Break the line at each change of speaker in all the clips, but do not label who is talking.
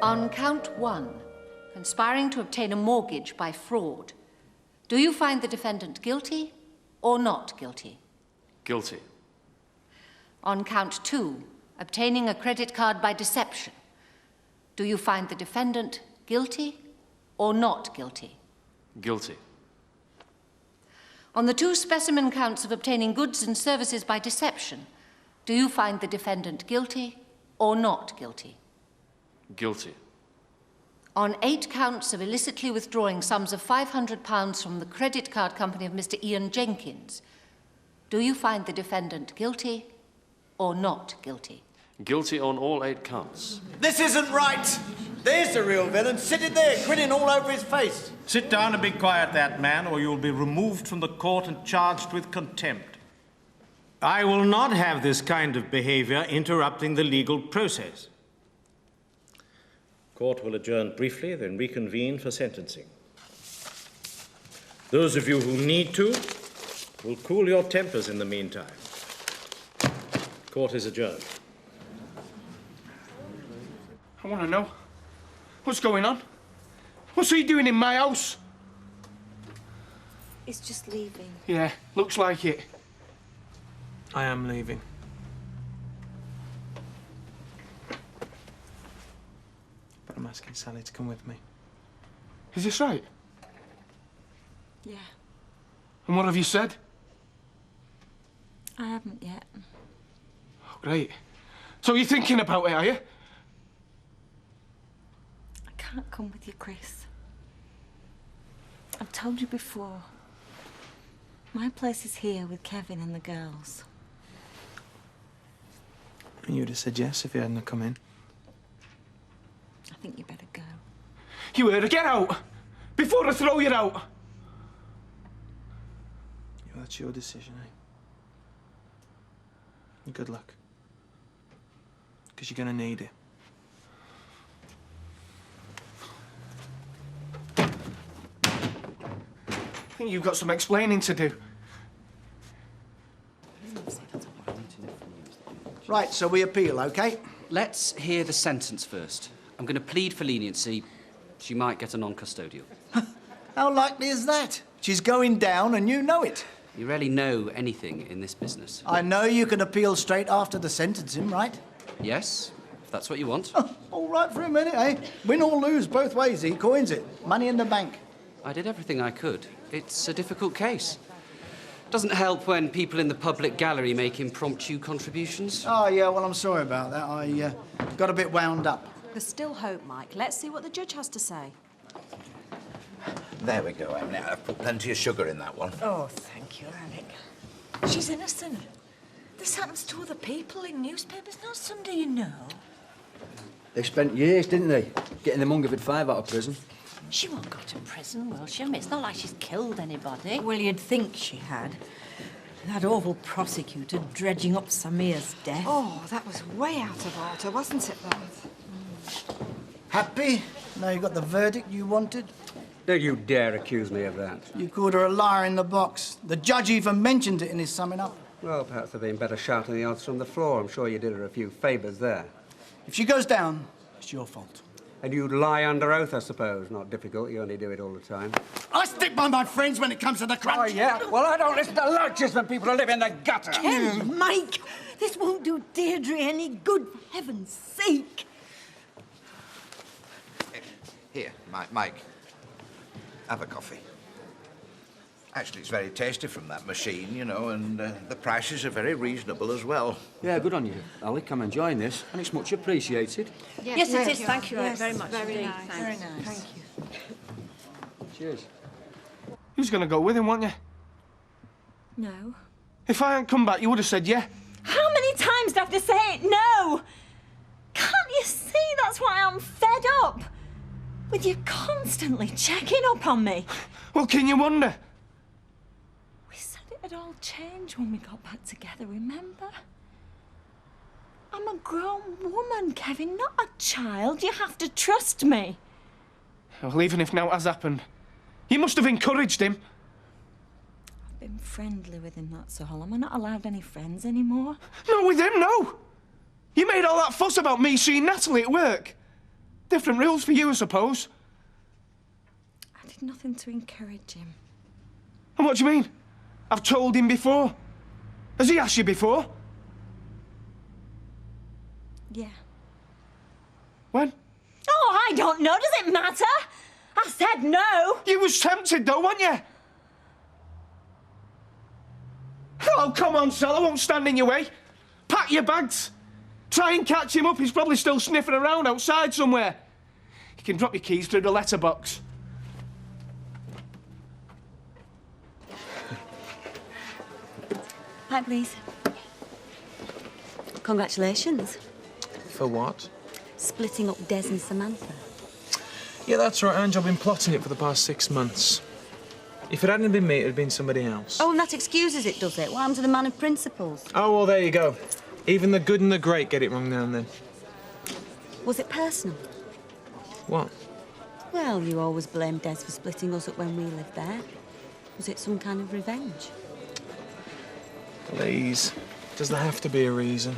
On count 1, conspiring to obtain a mortgage by fraud, do you find the defendant guilty or not guilty?
Guilty.
On count 2, obtaining a credit card by deception, do you find the defendant guilty or not guilty?
Guilty.
On the 2 specimen counts of obtaining goods and services by deception, do you find the defendant guilty or not guilty?
Guilty.
On 8 counts of illicitly withdrawing sums of £500 from the credit card company of Mr. Ian Jenkins, do you find the defendant guilty or not guilty?
Guilty on all 8 counts.
This isn't right! There's the real villain, sitting there, grinning all over his face.
Sit down and be quiet, that man, or you'll be removed from the court and charged with contempt. I will not have this kind of behavior interrupting the legal process. Court will adjourn briefly, then reconvene for sentencing. Those of you who need to will cool your tempers in the meantime. Court is adjourned.
I want to know. What's going on? What's he doing in my house?
He's just leaving.
Yeah, looks like it.
I am leaving. But I'm asking Sally to come with me.
Is this right?
Yeah.
And what have you said?
I haven't yet.
Oh, great. So you're thinking about it, are you?
I can't come with you, Chris. I've told you before. My place is here with Kevin and the girls.
And you'd have said yes if you hadn't come in.
I think you better go.
You heard her. Get out! Before I throw you out!
Yeah, that's your decision, eh? And good luck. Because you're gonna need it.
I think you've got some explaining to do.
Right, so we appeal, OK?
Let's hear the sentence first. I'm going to plead for leniency. She might get a non-custodial.
How likely is that? She's going down and you know it.
You rarely know anything in this business.
I know you can appeal straight after the sentencing, right?
Yes, if that's what you want.
Oh, all right for a minute, eh? Win or lose, both ways, he coins it. Money in the bank.
I did everything I could. It's a difficult case. Doesn't help when people in the public gallery make impromptu contributions.
Oh, yeah, well, I'm sorry about that. I got a bit wound up.
There's still hope, Mike. Let's see what the judge has to say.
There we go, Em. Now, I've put plenty of sugar in that one.
Oh, thank you, Alec. She's innocent. This happens to other people in newspapers, not somebody you know.
They spent years, didn't they, getting the Mungerford Five out of prison?
She won't go to prison, will she? I mean, it's not like she's killed anybody. Well, you'd think she had. That awful prosecutor dredging up Samir's death.
Oh, that was way out of order, wasn't it, love?
Happy? Now you got the verdict you wanted?
Don't you dare accuse me of that.
You called her a liar in the box. The judge even mentioned it in his summing up.
Well, perhaps they've been better shouting the odds from the floor. I'm sure you did her a few favours there.
If she goes down, it's your fault.
And you'd lie under oath, I suppose. Not difficult. You only do it all the time.
I stick by my friends when it comes to the crunch.
Oh, yeah? Well, I don't listen to lunches when people live in the gutter.
Ken, Mike, this won't do Deirdre any good, for heaven's sake.
Here, Mike. Have a coffee. Actually, it's very tasty from that machine, you know, and the prices are very reasonable as well.
Yeah, good on you, Alec. I'm enjoying this, and it's much appreciated.
Yes, it is. Thank you
Yes,
very much
very
indeed.
nice.
Thanks.
Very nice. Thank you.
Cheers.
You was going to go with him, weren't you?
No.
If I hadn't come back, you would have said yeah.
How many times do I have to say it? No! Can't you see that's why I'm fed up? With you constantly checking up on me.
Well, can you wonder?
We said it had all changed when we got back together, remember? I'm a grown woman, Kevin, not a child. You have to trust me.
Well, even if now has happened, you must have encouraged him.
I've been friendly with him, that's all. Am I not allowed any friends anymore?
Not with him, no. You made all that fuss about me seeing Natalie at work. Different rules for you, I suppose.
I did nothing to encourage him.
And what do you mean? I've told him before. Has he asked you before?
Yeah.
When?
Oh, I don't know. Does it matter? I said no.
You was tempted, though, weren't you? Oh, come on, Sal. I won't stand in your way. Pack your bags. Try and catch him up. He's probably still sniffing around outside somewhere. You can drop your keys through the letterbox.
Hi, please. Congratulations.
For what?
Splitting up Des and Samantha.
Yeah, that's right, Ange. I've been plotting it for the past 6 months. If it hadn't been me, it'd been somebody else.
Oh, and that excuses it, does it? What happened to the man of principles?
Oh, well, there you go. Even the good and the great get it wrong now and then.
Was it personal?
What?
Well, you always blamed Des for splitting us up when we lived there. Was it some kind of revenge?
Please. Does there have to be a reason?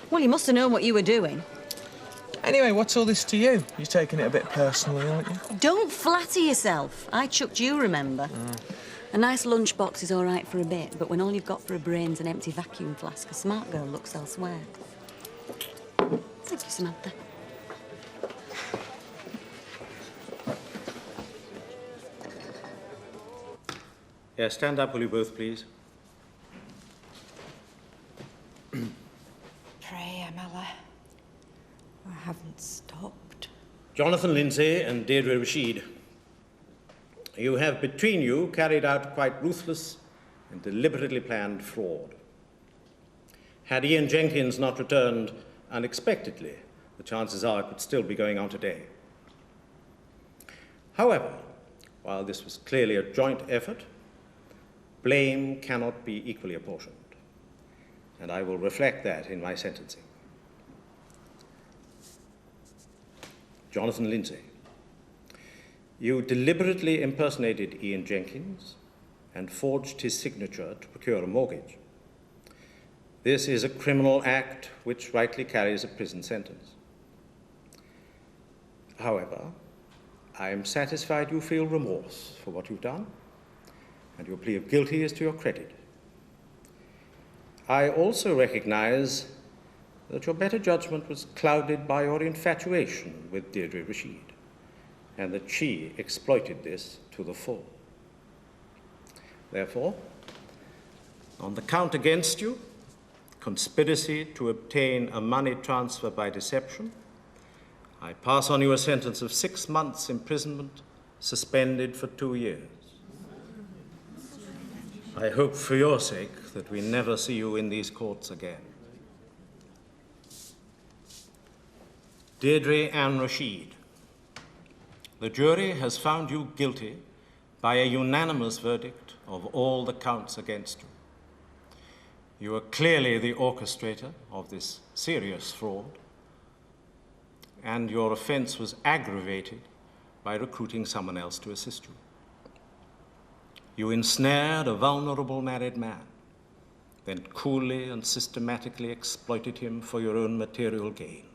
Well, you must have known what you were doing.
Anyway, what's all this to you? You're taking it a bit personally, aren't you?
Don't flatter yourself. I chucked you, remember? A nice lunchbox is all right for a bit, but when all you've got for a brain's an empty vacuum flask, a smart girl looks elsewhere. Thank you, Samantha.
Yeah, stand up, will you both, please?
Pray, Amala. I haven't stopped.
Jonathan Lindsay and Deirdre Rashid, you have between you carried out quite ruthless and deliberately planned fraud. Had Ian Jenkins not returned unexpectedly, the chances are it would still be going on today. However, while this was clearly a joint effort, blame cannot be equally apportioned, and I will reflect that in my sentencing. Jonathan Lindsay, you deliberately impersonated Ian Jenkins and forged his signature to procure a mortgage. This is a criminal act which rightly carries a prison sentence. However, I am satisfied you feel remorse for what you've done, and your plea of guilty is to your credit. I also recognize that your better judgment was clouded by your infatuation with Deirdre Rashid, and that she exploited this to the full. Therefore, on the count against you, conspiracy to obtain a money transfer by deception, I pass on you a sentence of 6 months imprisonment, suspended for 2 years. I hope for your sake that we never see you in these courts again. Deirdre Ann Rashid, the jury has found you guilty by a unanimous verdict of all the counts against you. You are clearly the orchestrator of this serious fraud, and your offense was aggravated by recruiting someone else to assist you. You ensnared a vulnerable married man, then coolly and systematically exploited him for your own material gain.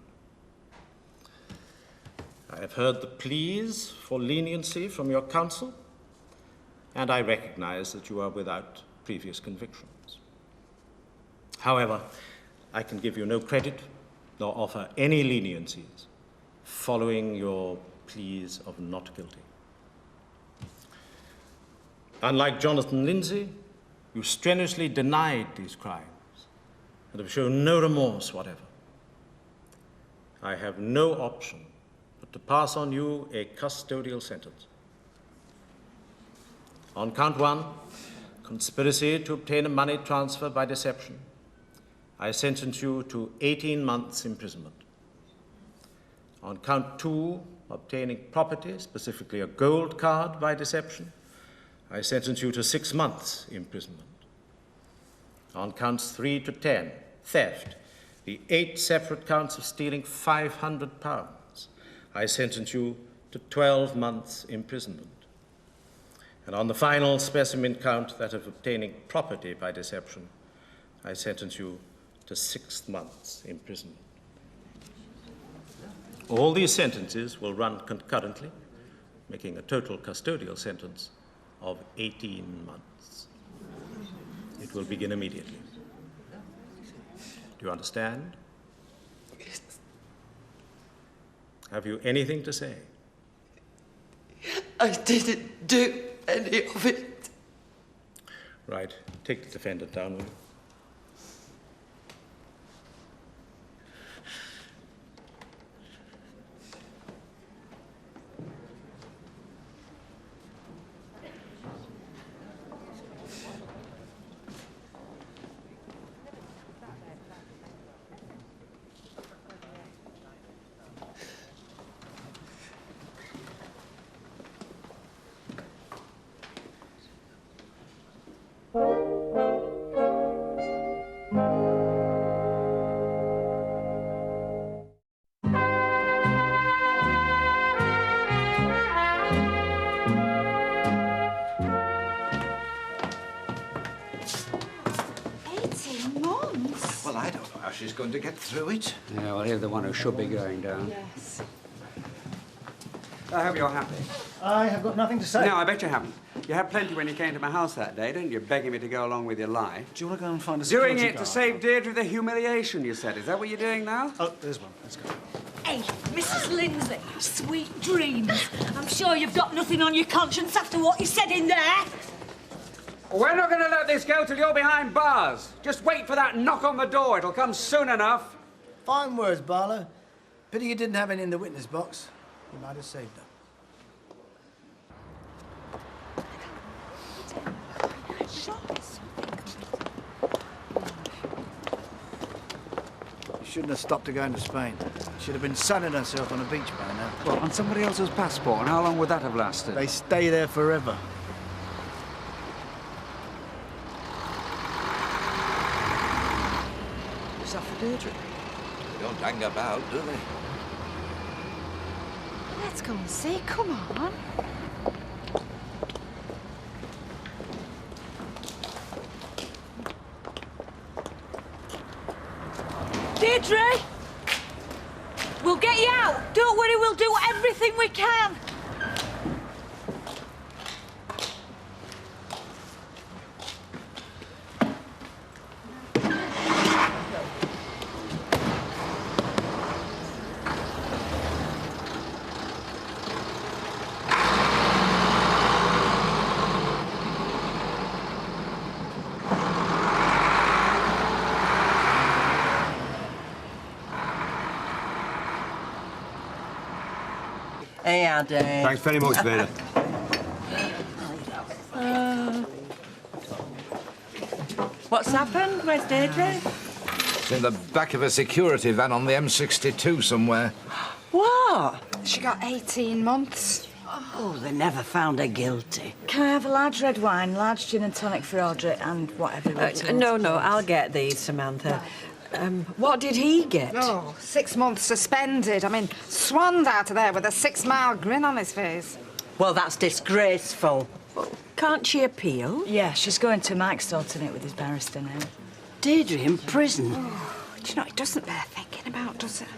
I have heard the pleas for leniency from your counsel, and I recognize that you are without previous convictions. However, I can give you no credit nor offer any leniencies following your pleas of not guilty. Unlike Jonathan Lindsay, you strenuously denied these crimes and have shown no remorse whatever. I have no option but to pass on you a custodial sentence. On count 1, conspiracy to obtain a money transfer by deception, I sentence you to 18 months imprisonment. On count 2, obtaining property, specifically a gold card by deception, I sentence you to 6 months imprisonment. On counts 3 to 10, theft, the 8 separate counts of stealing £500, I sentence you to 12 months imprisonment. And on the final specimen count, that of obtaining property by deception, I sentence you to 6 months imprisonment. All these sentences will run concurrently, making a total custodial sentence of 18 months. It will begin immediately. Do you understand?
Yes.
Have you anything to say?
I didn't do any of it.
Right. Take the defendant down, will you?
Well, I don't know how she's going to get through it.
Yeah, well, here's the one who should be going down.
Yes.
I hope you're happy.
I have got nothing to say.
No, I bet you haven't. You had plenty when you came to my house that day, didn't you? Begging me to go along with your lie.
Do you want to go and find a
Doing
security
it to
guard?
save Deirdre the humiliation, you said. Is that what you're doing now?
Oh, there's one. Let's go.
Hey, Mrs. Lindsay, sweet dreams. I'm sure you've got nothing on your conscience after what you said in there.
We're not going to let this go till you're behind bars. Just wait for that knock on the door. It'll come soon enough.
Fine words, Barlow. Pity you didn't have any in the witness box. You might have saved her. She shouldn't have stopped to go into Spain. Should have been sunning herself on a beach by now.
Well, on somebody else's passport, and how long would that have lasted?
They stay there forever.
Was that for Deirdre?
They don't hang about, do they?
Let's go and see. Come on.
Deirdre! We'll get you out. Don't worry, we'll do everything we can.
Hey, Addy.
Thanks very much, Vader.
What's happened? Where's Deirdre?
It's in the back of a security van on the M62 somewhere.
What? She got 18 months.
Oh, they never found her guilty.
Can I have a large red wine, large gin and tonic for Audrey, and whatever else?
No, I'll get these, Samantha. What did he get?
Oh, 6 months suspended. I mean, swanned out of there with a 6-mile grin on his face.
Well, that's disgraceful. Can't she appeal?
Yeah, she's going to. Mike's sorting it with his barrister now.
Deirdre in prison?
Oh, do you know, it doesn't bear thinking about, does it?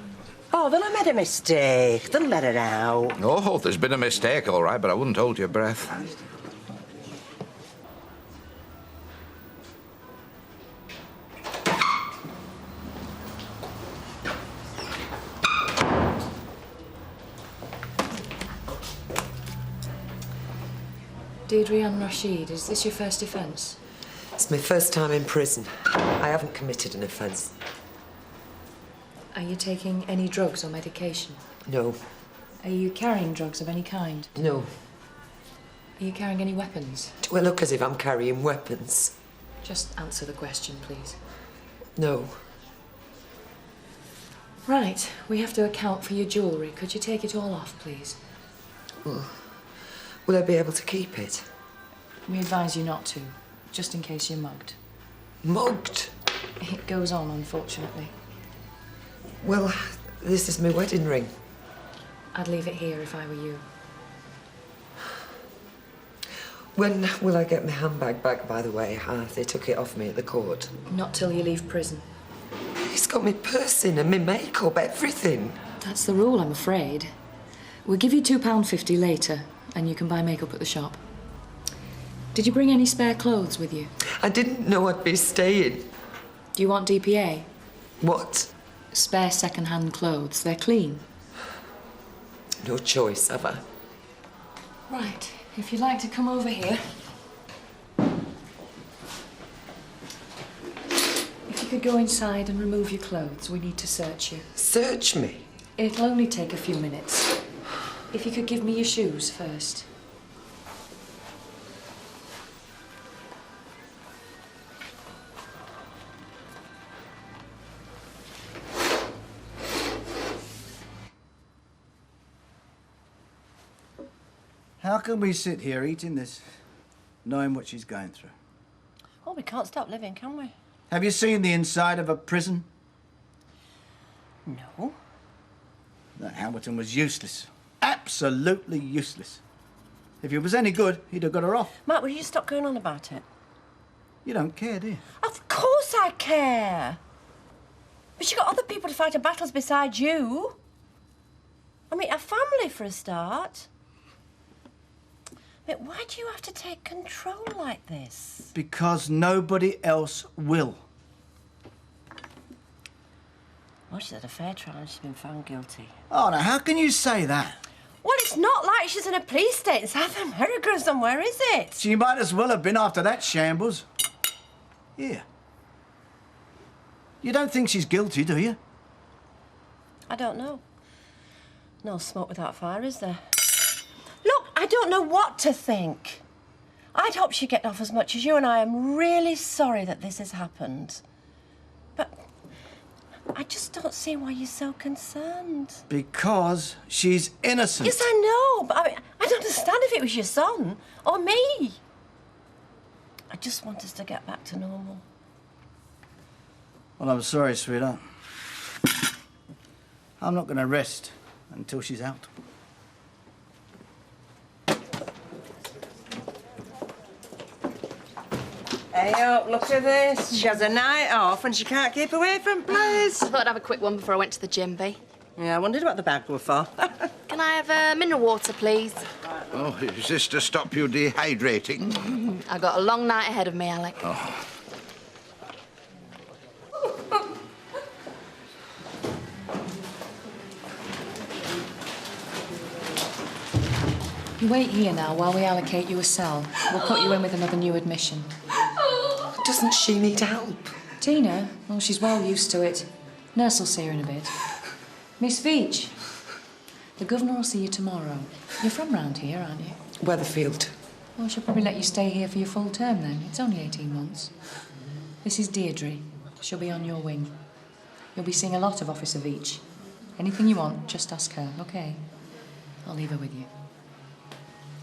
Oh, then I made a mistake. They'll let her out.
Oh, there's been a mistake, all right, but I wouldn't hold your breath.
Deirdre Ann Rashid, is this your first offence?
It's my first time in prison. I haven't committed an offence.
Are you taking any drugs or medication?
No.
Are you carrying drugs of any kind?
No.
Are you carrying any weapons?
Do I look as if I'm carrying weapons?
Just answer the question, please.
No.
Right, we have to account for your jewellery. Could you take it all off, please?
Will I be able to keep it?
We advise you not to, just in case you're mugged.
Mugged?
It goes on, unfortunately.
Well, this is my wedding ring.
I'd leave it here if I were you.
When will I get my handbag back, by the way? They took it off me at the court.
Not till you leave prison.
He's got my purse in and my makeup, everything.
That's the rule, I'm afraid. We'll give you £2.50 later, and you can buy makeup at the shop. Did you bring any spare clothes with you?
I didn't know I'd be staying.
Do you want DPA?
What?
Spare second-hand clothes. They're clean.
No choice, have I?
Right, if you'd like to come over here. If you could go inside and remove your clothes, we need to search you.
Search me?
It'll only take a few minutes. If you could give me your shoes first.
How can we sit here eating this, knowing what she's going through?
Well, we can't stop living, can we?
Have you seen the inside of a prison?
No.
That Hamilton was useless. Absolutely useless. If he was any good, he'd have got her off.
Matt, will you stop going on about it?
You don't care, do you?
Of course I care. But you've got other people to fight her battles besides you. I mean, a family for a start. But why do you have to take control like this?
Because nobody else will.
Well, she's had a fair trial and she's been found guilty.
Oh, now, how can you say that?
Well, it's not like she's in a police state in South America or somewhere, is it?
She might as well have been after that shambles. Here. You don't think she's guilty, do you?
I don't know. No smoke without fire, is there? Look, I don't know what to think. I'd hoped she'd get off as much as you, and I am really sorry that this has happened. But I just don't see why you're so concerned.
Because she's innocent.
Yes, I know, but I mean, I'd understand if it was your son or me. I just want us to get back to normal.
Well, I'm sorry, sweetheart. I'm not going to rest until she's out.
Hey up, look at this. She has a night off and she can't keep away from plays.
I thought I'd have a quick one before I went to the gym, Bea.
Yeah, I wondered what the bag were for.
Can I have mineral water, please?
Oh, is this to stop you dehydrating?
I've got a long night ahead of me, Alec.
Oh.
You wait here now while we allocate you a cell. We'll put you in with another new admission.
Doesn't she need help?
Tina? Well, she's well used to it. Nurse will see her in a bit. Miss Veach, the governor will see you tomorrow. You're from round here, aren't you?
Weatherfield.
Well, she'll probably let you stay here for your full term then. It's only 18 months. This is Deirdre. She'll be on your wing. You'll be seeing a lot of Officer Veach. Anything you want, just ask her, OK? I'll leave her with you.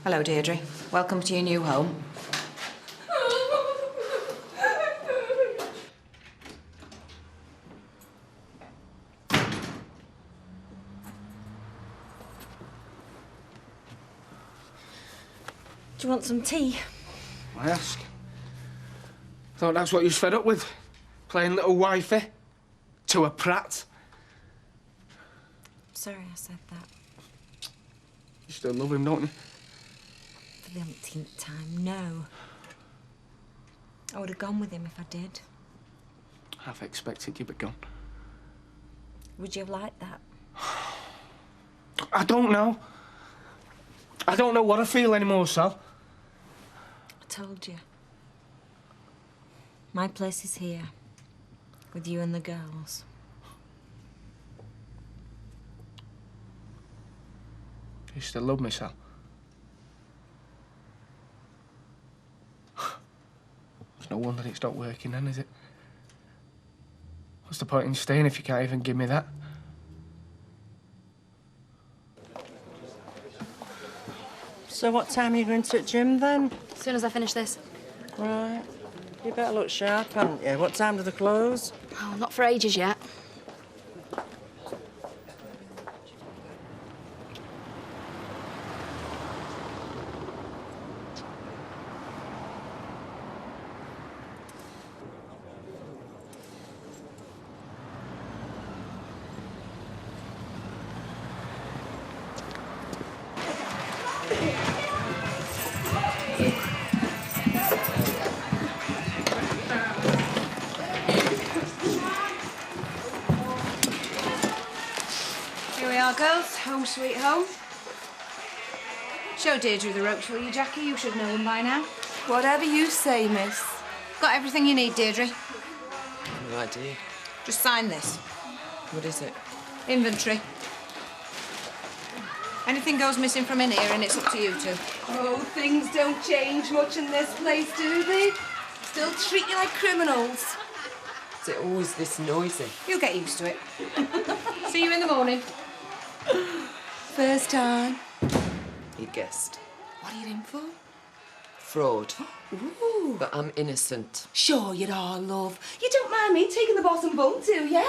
Hello, Deirdre. Welcome to your new home.
Do you want some tea?
I ask. Thought that's what you was fed up with. Playing little wifey to a prat.
Sorry I said that.
You still love him, don't you?
For the umpteenth time, no. I would have gone with him if I did.
Half expected you'd be gone.
Would you have liked that?
I don't know. I don't know what I feel anymore, Sal.
I told you. My place is here, with you and the girls.
You still love me, Sal? It's no wonder it's not working then, is it? What's the point in staying if you can't even give me that?
So what time are you going to the gym then?
As soon as I finish this.
Right. You better look sharp, haven't you? What time do they close?
Oh, not for ages yet.
we are, girls. Home sweet home. Show Deirdre the ropes, will you, Jackie? You should know them by now.
Whatever you say, miss.
Got everything you need, Deirdre.
No idea.
Just sign this.
What is it?
Inventory. Anything goes missing from in here, and it's up to you two.
Oh, things don't change much in this place, do they? Still treat you like criminals.
Is it always this noisy?
You'll get used to it. See you in the morning.
First time.
He guessed.
What are you in for?
Fraud.
Ooh.
But I'm innocent.
Sure you are, love. You don't mind me taking the bottom bunk, do ya?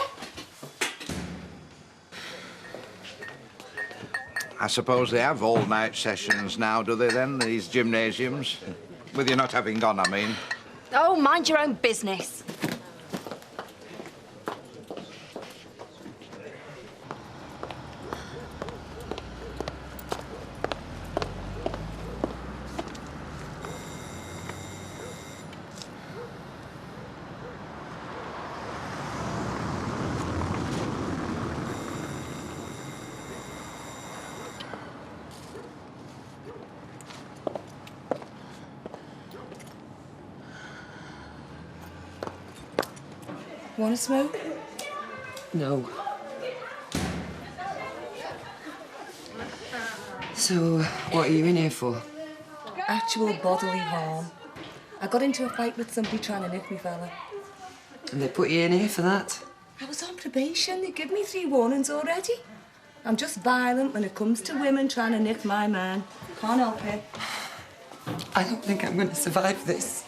I suppose they have all-night sessions now, do they then, these gymnasiums? With you not having gone, I mean.
Oh, mind your own business.
Want to smoke?
No. So, what are you in here for?
Actual bodily harm. I got into a fight with somebody trying to nick me fella.
And they put you in here for that?
I was on probation. They give me 3 warnings already. I'm just violent when it comes to women trying to nick my man. Can't help it.
I don't think I'm going to survive this.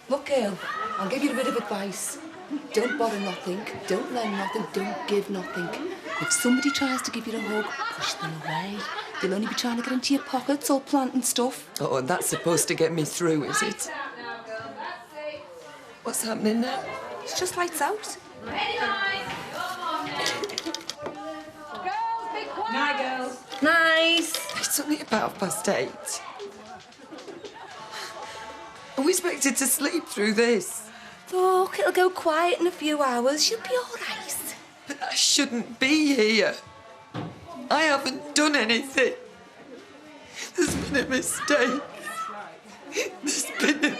Look, girl, I'll give you a bit of advice. Don't bother nothing, don't lend nothing, don't give nothing. If somebody tries to give you a hug, push them away. They'll only be trying to get into your pockets or planting stuff.
Oh, and that's supposed to get me through, is it? What's happening now?
It's just lights out.
Night, girls.
Nice.
It's only about 8:30. Are we expected to sleep through this?
Look, it'll go quiet in a few hours. You'll be all right.
But I shouldn't be here. I haven't done anything. There's been a mistake. There's been a